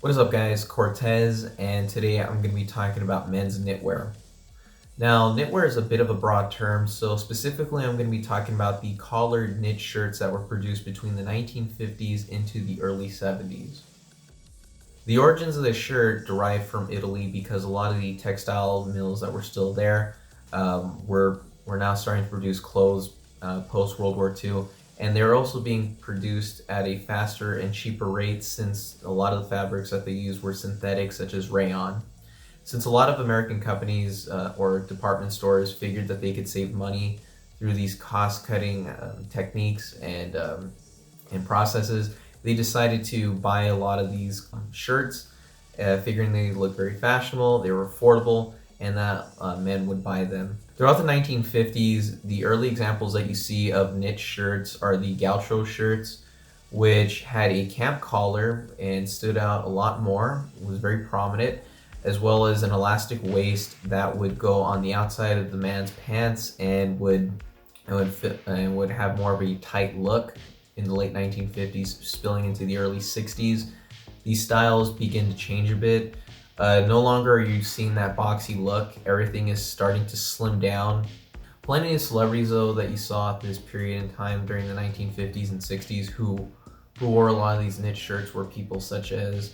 What is up, guys? Cortez, and today I'm going to be talking about men's knitwear. Now, knitwear is a bit of a broad term, so specifically I'm going to be talking about the collared knit shirts that were produced between the 1950s into the early 70s. The origins of this shirt derive from Italy because a lot of the textile mills that were still there were now starting to produce clothes post World War II. And they're also being produced at a faster and cheaper rate since a lot of the fabrics that they used were synthetic, such as rayon. Since a lot of American companies or department stores figured that they could save money through these cost-cutting techniques and processes, they decided to buy a lot of these shirts, figuring they looked very fashionable, they were affordable, and that men would buy them. Throughout the 1950s, the early examples that you see of knit shirts are the gaucho shirts, which had a camp collar and stood out a lot more, was very prominent, as well as an elastic waist that would go on the outside of the man's pants and would have more of a tight look in the late 1950s, spilling into the early 60s. These styles begin to change a bit. No longer are you seeing that boxy look. Everything is starting to slim down. Plenty of celebrities, though, that you saw at this period in time during the 1950s and 60s who wore a lot of these knit shirts were people such as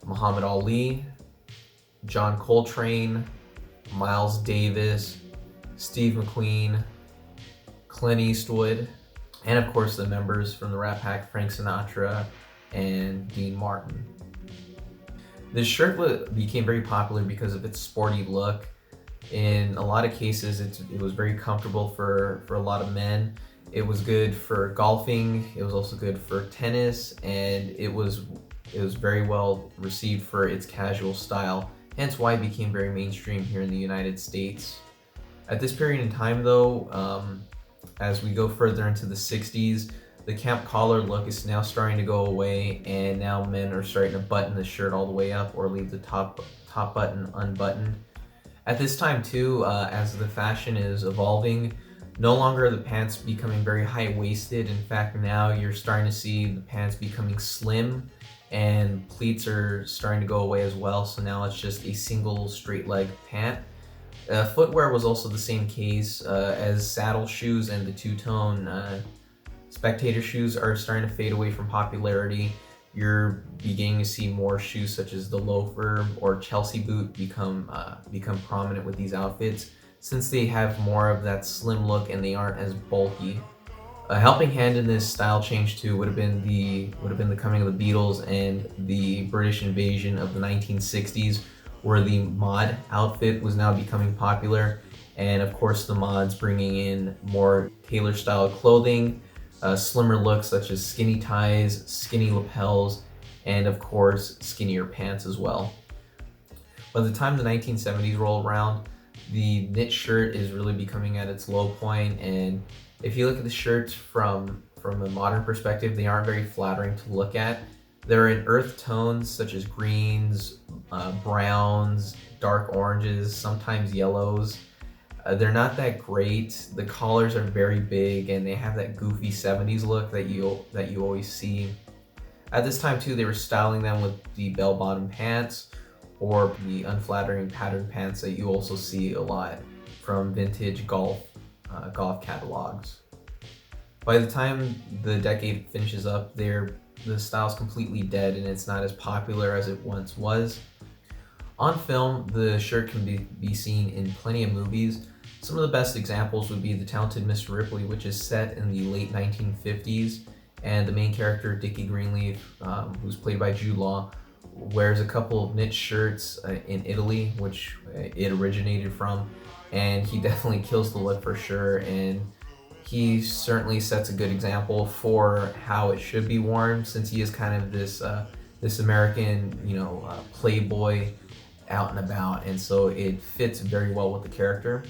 Muhammad Ali, John Coltrane, Miles Davis, Steve McQueen, Clint Eastwood, and of course the members from the Rat Pack, Frank Sinatra and Dean Martin. This shirt became very popular because of its sporty look. In a lot of cases, it was very comfortable for a lot of men. It was good for golfing. It was also good for tennis, and it was very well received for its casual style. Hence why it became very mainstream here in the United States. At this period in time, though, as we go further into the 60s, the camp collar look is now starting to go away, and now men are starting to button the shirt all the way up or leave the top button unbuttoned. At this time too, as the fashion is evolving, no longer are the pants becoming very high-waisted. In fact, now you're starting to see the pants becoming slim, and pleats are starting to go away as well, so now it's just a single straight leg pant. Footwear was also the same case, as saddle shoes and the two-tone spectator shoes are starting to fade away from popularity. You're beginning to see more shoes such as the loafer or Chelsea boot become prominent with these outfits, since they have more of that slim look and they aren't as bulky. A helping hand in this style change too would have been the coming of the Beatles and the British invasion of the 1960s, where the mod outfit was now becoming popular, and of course the mods bringing in more tailored style clothing, slimmer looks such as skinny ties, skinny lapels, and of course skinnier pants as well. By the time the 1970s roll around, the knit shirt is really becoming at its low point, and if you look at the shirts from a modern perspective, they aren't very flattering to look at. They're in earth tones such as greens, browns, dark oranges, sometimes yellows. They're not that great. The collars are very big and they have that goofy 70s look that you always see. At this time too, they were styling them with the bell-bottom pants or the unflattering pattern pants that you also see a lot from vintage golf catalogs. By the time the decade finishes up, the style's completely dead and it's not as popular as it once was. On film, the shirt can be seen in plenty of movies. Some of the best examples would be The Talented Mr. Ripley, which is set in the late 1950s, and the main character, Dickie Greenleaf, who's played by Jude Law, wears a couple of knit shirts in Italy, which it originated from, and he definitely kills the look for sure, and he certainly sets a good example for how it should be worn, since he is kind of this American, playboy out and about, and so it fits very well with the character.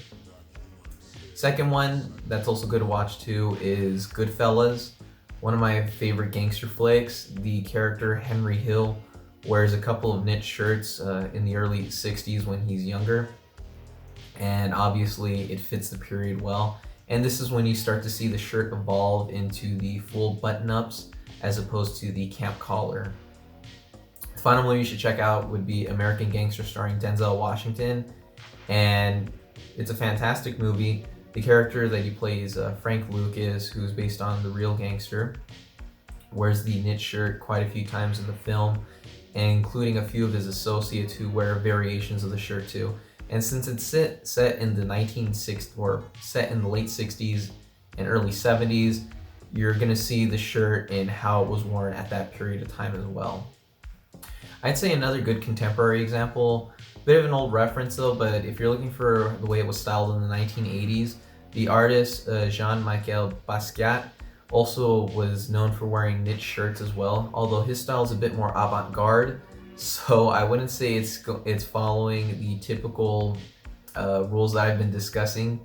Second one that's also good to watch too is Goodfellas, one of my favorite gangster flicks. The character Henry Hill wears a couple of knit shirts in the early 60s when he's younger, and obviously it fits the period well. And this is when you start to see the shirt evolve into the full button-ups as opposed to the camp collar. The final movie you should check out would be American Gangster starring Denzel Washington, and it's a fantastic movie. The character that he plays, Frank Lucas, who's based on the real gangster, wears the knit shirt quite a few times in the film, including a few of his associates who wear variations of the shirt too. And since it's set in the late 60s and early 70s, you're gonna see the shirt and how it was worn at that period of time as well. I'd say another good contemporary example, bit of an old reference though, but if you're looking for the way it was styled in the 1980s, the artist ᴛɪԼᴇʀ Basquiat also was known for wearing knit shirts as well, although his style is a bit more avant-garde, so I wouldn't say it's following the typical rules that I've been discussing.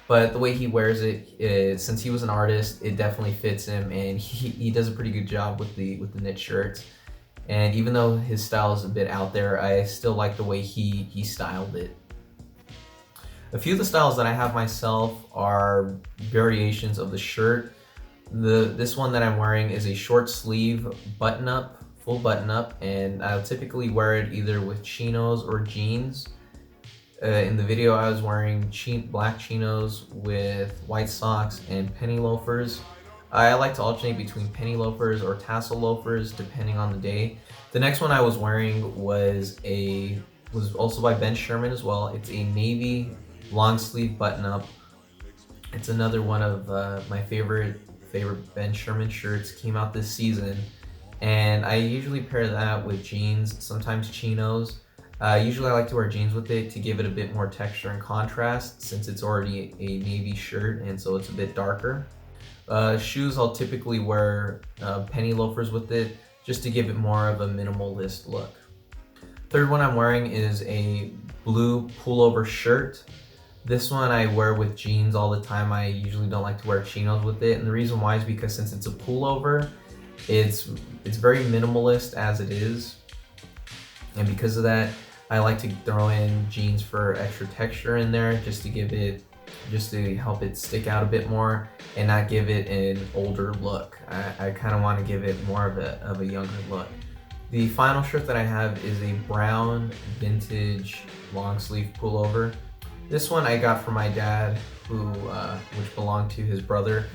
But the way he wears it, since he was an artist, it definitely fits him, and he does a pretty good job with the knit shirts. And even though his style is a bit out there, I still like the way he styled it. A few of the styles that I have myself are variations of the shirt. This one that I'm wearing is a short sleeve button-up, full button-up, and I'll typically wear it either with chinos or jeans. In the video, I was wearing black chinos with white socks and penny loafers. I like to alternate between penny loafers or tassel loafers depending on the day. The next one I was wearing was also by Ben Sherman as well. It's a navy long sleeve button-up. It's another one of my favorite Ben Sherman shirts. Came out this season, and I usually pair that with jeans, sometimes chinos. Usually I like to wear jeans with it to give it a bit more texture and contrast, since it's already a navy shirt and so it's a bit darker. Shoes, I'll typically wear penny loafers with it just to give it more of a minimalist look. Third one I'm wearing is a blue pullover shirt. This one I wear with jeans all the time. I usually don't like to wear chinos with it, and the reason why is because since it's a pullover, it's very minimalist as it is, and because of that, I like to throw in jeans for extra texture in there just to help it stick out a bit more and not give it an older look. I kind of want to give it more of a younger look. The final shirt that I have is a brown vintage long sleeve pullover. This one I got from my dad, which belonged to his brother,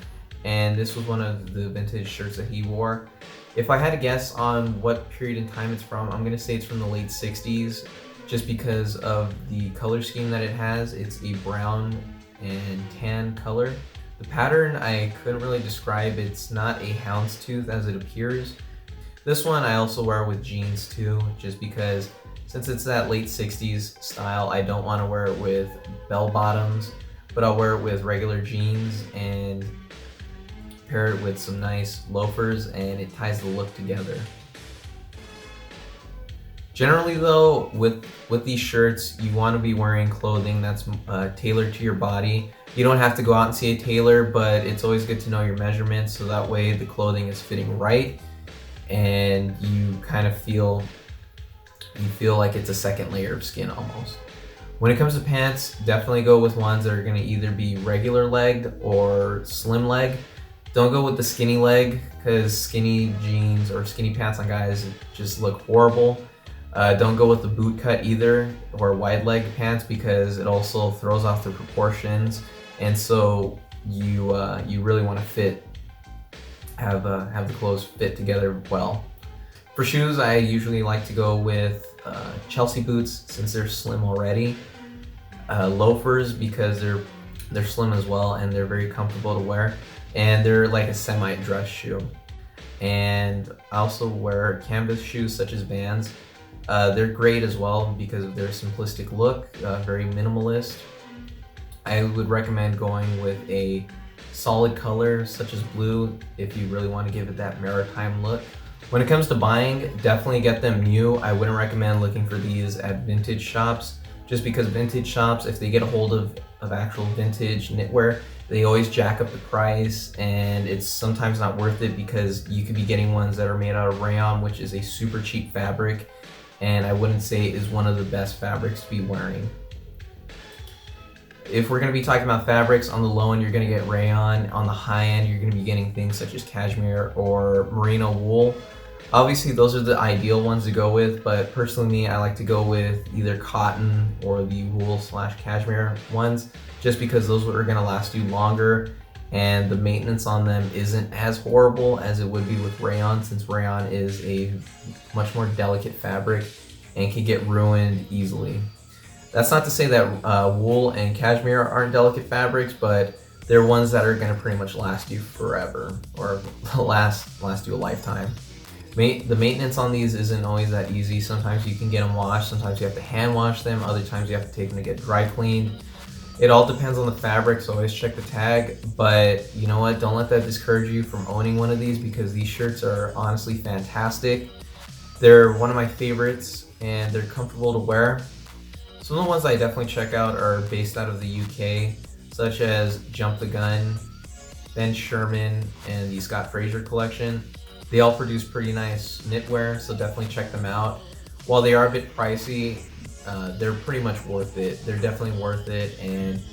and this was one of the vintage shirts that he wore. If I had to guess on what period in time it's from, I'm gonna say it's from the late 60s, just because of the color scheme that it has. It's a brown and tan color. The pattern I couldn't really describe. It's not a houndstooth as it appears. This one I also wear with jeans too, just because since it's that late 60s style, I don't want to wear it with bell bottoms, but I'll wear it with regular jeans and pair it with some nice loafers, and it ties the look together. Generally though, with these shirts, you want to be wearing clothing that's tailored to your body. You don't have to go out and see a tailor, but it's always good to know your measurements so that way the clothing is fitting right and you kind of feel like it's a second layer of skin almost. When it comes to pants, definitely go with ones that are going to either be regular legged or slim leg. Don't go with the skinny leg, because skinny jeans or skinny pants on guys just look horrible. Don't go with the boot cut either, or wide leg pants, because it also throws off the proportions, and so you really want to have the clothes fit together well. For shoes, I usually like to go with Chelsea boots since they're slim already. Loafers because they're slim as well and they're very comfortable to wear, and they're like a semi-dress shoe. And I also wear canvas shoes such as Vans. They're great as well because of their simplistic look, very minimalist. I would recommend going with a solid color such as blue if you really want to give it that maritime look. When it comes to buying, definitely get them new. I wouldn't recommend looking for these at vintage shops, just because vintage shops, if they get a hold of actual vintage knitwear, they always jack up the price, and it's sometimes not worth it because you could be getting ones that are made out of rayon, which is a super cheap fabric, and I wouldn't say is one of the best fabrics to be wearing. If we're going to be talking about fabrics, on the low end you're going to get rayon, on the high end you're going to be getting things such as cashmere or merino wool. Obviously, those are the ideal ones to go with, but personally, me, I like to go with either cotton or the wool/cashmere ones, just because those are going to last you longer, and the maintenance on them isn't as horrible as it would be with rayon, since rayon is a much more delicate fabric and can get ruined easily. That's not to say that wool and cashmere aren't delicate fabrics, but they're ones that are going to pretty much last you forever, or last you a lifetime. The maintenance on these isn't always that easy. Sometimes you can get them washed, sometimes you have to hand wash them, other times you have to take them to get dry cleaned. It all depends on the fabric, so always check the tag. But you know what, don't let that discourage you from owning one of these, because these shirts are honestly fantastic. They're one of my favorites and they're comfortable to wear. Some of the ones I definitely check out are based out of the UK, such as Jump the Gun, Ben Sherman, and the Scott Fraser collection. They all produce pretty nice knitwear, so definitely check them out. While they are a bit pricey, they're pretty much worth it. They're definitely worth it, and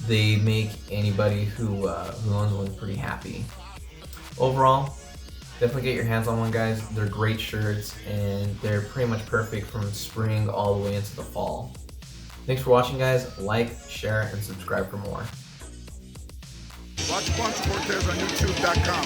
they make anybody who owns one pretty happy. Overall, definitely get your hands on one, guys. They're great shirts, and they're pretty much perfect from spring all the way into the fall. Thanks for watching, guys. Like, share, and subscribe for more. Watch ᴅᴇᴀ on YouTube.com.